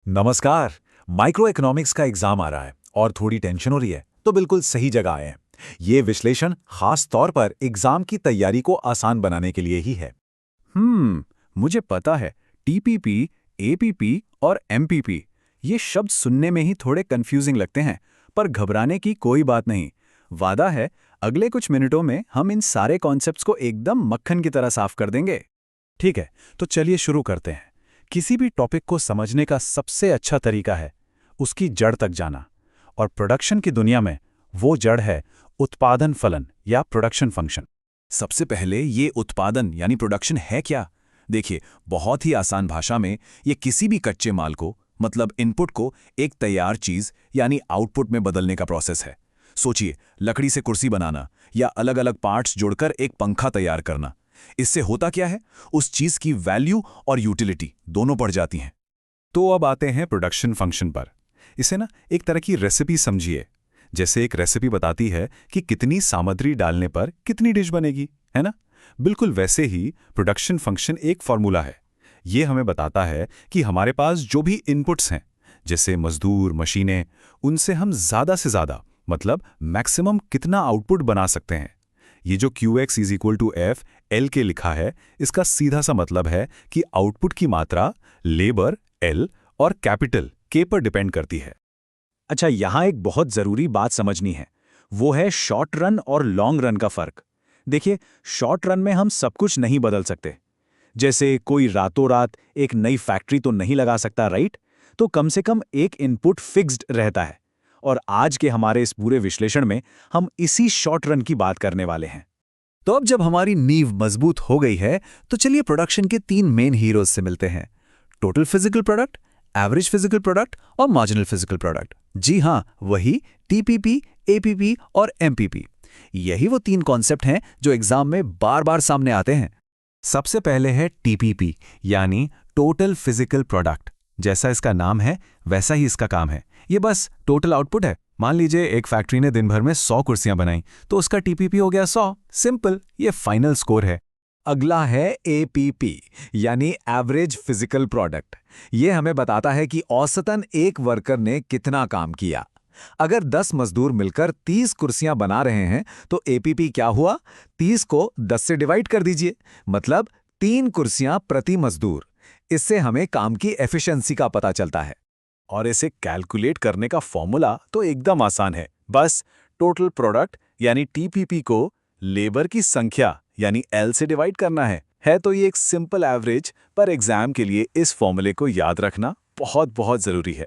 नमस्कार। Micro economics का exam आ रहा है और थोड़ी टेंशन हो रही है, तो बिल्कुल सही जगह आए हैं। ये विश्लेषण खास तौर पर एग्जाम की तैयारी को आसान बनाने के लिए ही है। मुझे पता है। टीपीपी, एपीपी और एमपीपी ये शब्द सुनने में ही थोड़े कंफ्यूजिंग लगते हैं, पर घबराने की कोई बात नहीं। वादा है, अगले कुछ मिनटों में हम इन सारे कॉन्सेप्ट्स को एकदम मक्खन की तरह साफ कर देंगे। ठीक है, तो चलिए शुरू करते हैं। किसी भी टॉपिक को समझने का सबसे अच्छा तरीका है उसकी जड़ तक जाना, और प्रोडक्शन की दुनिया में वो जड़ है उत्पादन फलन या प्रोडक्शन फंक्शन। सबसे पहले ये उत्पादन यानी प्रोडक्शन है क्या? देखिए, बहुत ही आसान भाषा में ये किसी भी कच्चे माल को, मतलब इनपुट को, एक तैयार चीज यानी आउटपुट में बदलने का प्रोसेस है। सोचिए, लकड़ी से कुर्सी बनाना या अलग अलग पार्ट्स जोड़कर एक पंखा तैयार करना। इससे होता क्या है? उस चीज की वैल्यू और यूटिलिटी दोनों बढ़ जाती हैं। तो अब आते हैं प्रोडक्शन फंक्शन पर। इसे ना एक तरह की रेसिपी समझिए। जैसे एक रेसिपी बताती है कि कितनी सामग्री डालने पर कितनी डिश बनेगी, है ना? बिल्कुल वैसे ही प्रोडक्शन फंक्शन एक फॉर्मूला है। ये हमें बताता है कि हमारे पास जो भी इनपुट्स हैं, जैसे मजदूर, मशीनें, उनसे हम ज़्यादा से ज़्यादा, मतलब मैक्सिमम कितना आउटपुट बना सकते हैं। ये जो QX = F L के लिखा है, इसका सीधा सा मतलब है कि आउटपुट की मात्रा लेबर L और कैपिटल K पर डिपेंड करती है। अच्छा, यहाँ एक बहुत ज़रूरी बात समझनी है। वो है शॉर्ट रन और लॉन्ग रन का फ़र्क। देखिए, शॉर्ट रन में हम सब कुछ नहीं बदल सकते। जैसे कोई रातों रात एक नई फैक्ट्री तो नहीं लगा सकता, राइट? तो कम से कम एक इनपुट फिक्स्ड रहता है। और आज के हमारे इस पूरे विश्लेषण में हम इसी शॉर्ट रन की बात करने वाले हैं। तो अब जब हमारी नींव मजबूत हो गई है, तो चलिए प्रोडक्शन के 3 मेन हीरोज से मिलते हैं। Total physical product, average physical product और मार्जिनल फिजिकल प्रोडक्ट। जी हाँ, वही टीपीपी, एपीपी और एमपीपी। यही वो 3 कॉन्सेप्ट हैं जो एग्जाम में बार बार सामने आते हैं। सबसे पहले है टीपीपी, यानी टोटल फिजिकल प्रोडक्ट। जैसा इसका नाम है वैसा ही इसका काम है। ये बस टोटल आउटपुट है। मान लीजिए एक फैक्ट्री ने दिन भर में 100 कुर्सियां बनाई, तो उसका टीपीपी हो गया 100। सिंपल, ये फाइनल स्कोर है। अगला है एपीपी, यानी एवरेज फिजिकल प्रोडक्ट। ये हमें बताता है कि औसतन एक वर्कर ने कितना काम किया। अगर 10 मजदूर मिलकर 30 कुर्सियां बना रहे हैं, तो एपीपी क्या हुआ? 30 को 10 से डिवाइड कर दीजिए, मतलब 3 कुर्सियां प्रति मजदूर। इससे हमें काम की एफिशिएंसी का पता चलता है। और इसे कैलकुलेट करने का फॉर्मूला तो एकदम आसान है। बस टोटल प्रोडक्ट यानी टीपीपी को लेबर की संख्या यानी L से डिवाइड करना है तो ये एक सिंपल एवरेज, पर एग्जाम के लिए इस फॉर्मूले को याद रखना बहुत बहुत जरूरी है।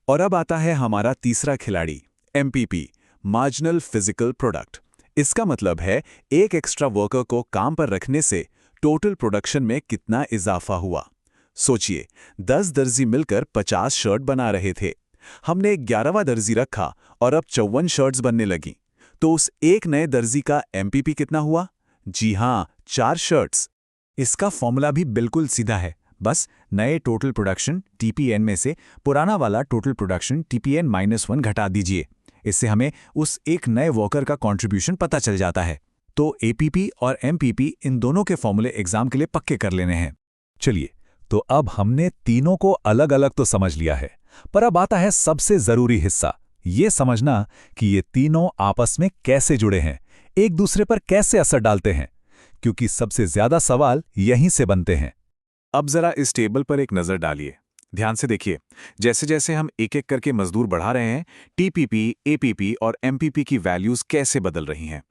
और अब आता है हमारा तीसरा खिलाड़ी, एमपीपी, मार्जिनल फिजिकल प्रोडक्ट। इसका मतलब है एक एक्स्ट्रा वर्कर को काम पर रखने से टोटल प्रोडक्शन में कितना इजाफा हुआ। सोचिए, 10 दर्जी मिलकर 50 शर्ट बना रहे थे। हमने 11वां दर्जी रखा और अब 54 शर्ट्स बनने लगी। तो उस एक नए दर्जी का एमपीपी कितना हुआ? जी हाँ, 4 शर्ट्स। इसका फॉर्मूला भी बिल्कुल सीधा है। बस नए टोटल प्रोडक्शन टीपीएन में से पुराना वाला टोटल प्रोडक्शन TPN-1 घटा दीजिए। इससे हमें उस एक नए वर्कर का कंट्रीब्यूशन पता चल जाता है। तो एपीपी और एमपीपी, इन दोनों के फॉर्मूले एग्जाम के लिए पक्के कर लेने हैं। चलिए, तो अब हमने तीनों को अलग अलग तो समझ लिया है, पर अब आता है सबसे जरूरी हिस्सा, ये समझना कि ये तीनों आपस में कैसे जुड़े हैं, एक दूसरे पर कैसे असर डालते हैं, क्योंकि सबसे ज्यादा सवाल यहीं से बनते हैं। अब जरा इस टेबल पर एक नजर डालिए। ध्यान से देखिए, जैसे जैसे हम एक एक करके मजदूर बढ़ा रहे हैं, टीपीपी, एपीपी और एमपीपी की वैल्यूज कैसे बदल रही हैं।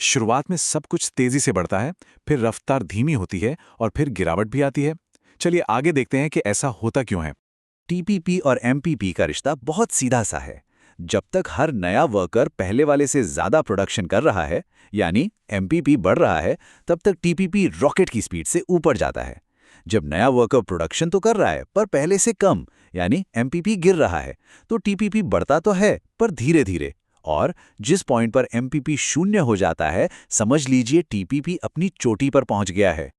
शुरुआत में सब कुछ तेजी से बढ़ता है, फिर रफ्तार धीमी होती है और फिर गिरावट भी आती है। चलिए आगे देखते हैं कि ऐसा होता क्यों है। टीपीपी और एमपीपी का रिश्ता बहुत सीधा सा है। जब तक हर नया वर्कर पहले वाले से ज्यादा प्रोडक्शन कर रहा है, यानी एमपीपी बढ़ रहा है, तब तक टीपीपी रॉकेट की स्पीड से ऊपर जाता है। जब नया वर्कर प्रोडक्शन तो कर रहा है पर पहले से कम, यानी एमपीपी गिर रहा है, तो टीपीपी बढ़ता तो है पर धीरे धीरे। और जिस पॉइंट पर एमपीपी 0 हो जाता है, समझ लीजिए टीपीपी अपनी चोटी पर पहुंच गया है।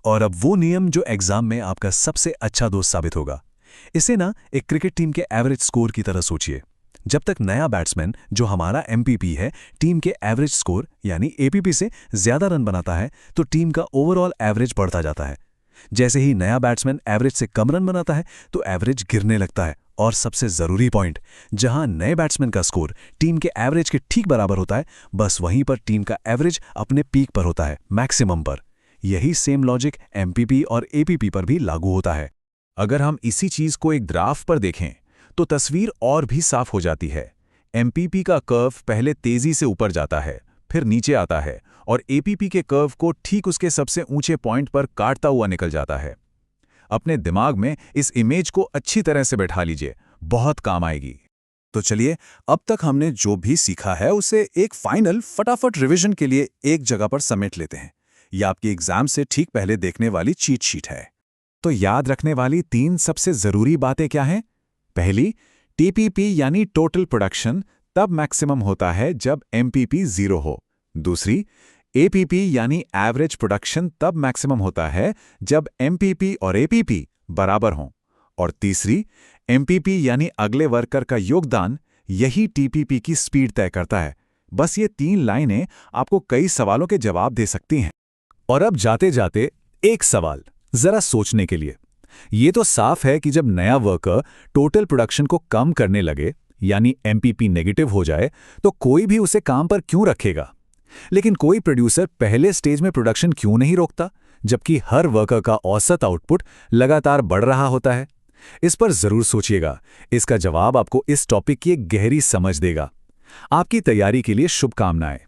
और अब वो नियम जो एग्जाम में आपका सबसे अच्छा दोस्त साबित होगा। इसे ना एक क्रिकेट टीम के एवरेज स्कोर की तरह सोचिए। जब तक नया बैट्समैन, जो हमारा एमपीपी है, टीम के एवरेज स्कोर यानी एपीपी से ज्यादा रन बनाता है, तो टीम का ओवरऑल एवरेज बढ़ता जाता है। जैसे ही नया बैट्समैन एवरेज से कम रन बनाता है तो एवरेज गिरने लगता है। और सबसे ज़रूरी पॉइंट, जहां नए बैट्समैन का स्कोर टीम के एवरेज के ठीक बराबर होता है, बस वहीं पर टीम का एवरेज अपने पीक पर होता है, मैक्सिमम पर। यही सेम लॉजिक एमपीपी और एपीपी पर भी लागू होता है। अगर हम इसी चीज को एक ग्राफ पर देखें तो तस्वीर और भी साफ हो जाती है। एमपीपी का कर्व पहले तेजी से ऊपर जाता है, फिर नीचे आता है और एपीपी के कर्व को ठीक उसके सबसे ऊंचे पॉइंट पर काटता हुआ निकल जाता है। अपने दिमाग में इस इमेज को अच्छी तरह से बैठा लीजिए, बहुत काम आएगी। तो चलिए, अब तक हमने जो भी सीखा है उसे एक फाइनल फटाफट रिवीजन के लिए एक जगह पर समेट लेते हैं। यह आपके एग्जाम से ठीक पहले देखने वाली चीट शीट है। तो याद रखने वाली 3 सबसे जरूरी बातें क्या हैं? पहली, टीपीपी यानी टोटल प्रोडक्शन तब मैक्सिमम होता है जब एमपीपी 0 हो। दूसरी, एपीपी यानी एवरेज प्रोडक्शन तब मैक्सिमम होता है जब एमपीपी और एपीपी बराबर हों। और तीसरी, एमपीपी यानी अगले वर्कर का योगदान, यही टीपीपी की स्पीड तय करता है। बस ये 3 लाइनें आपको कई सवालों के जवाब दे सकती हैं। और अब जाते जाते एक सवाल जरा सोचने के लिए। ये तो साफ है कि जब नया वर्कर टोटल प्रोडक्शन को कम करने लगे, यानी एमपीपी नेगेटिव हो जाए, तो कोई भी उसे काम पर क्यों रखेगा? लेकिन कोई प्रोड्यूसर पहले स्टेज में प्रोडक्शन क्यों नहीं रोकता, जबकि हर वर्कर का औसत आउटपुट लगातार बढ़ रहा होता है? इस पर जरूर सोचिएगा। इसका जवाब आपको इस टॉपिक की एक गहरी समझ देगा। आपकी तैयारी के लिए शुभकामनाएं।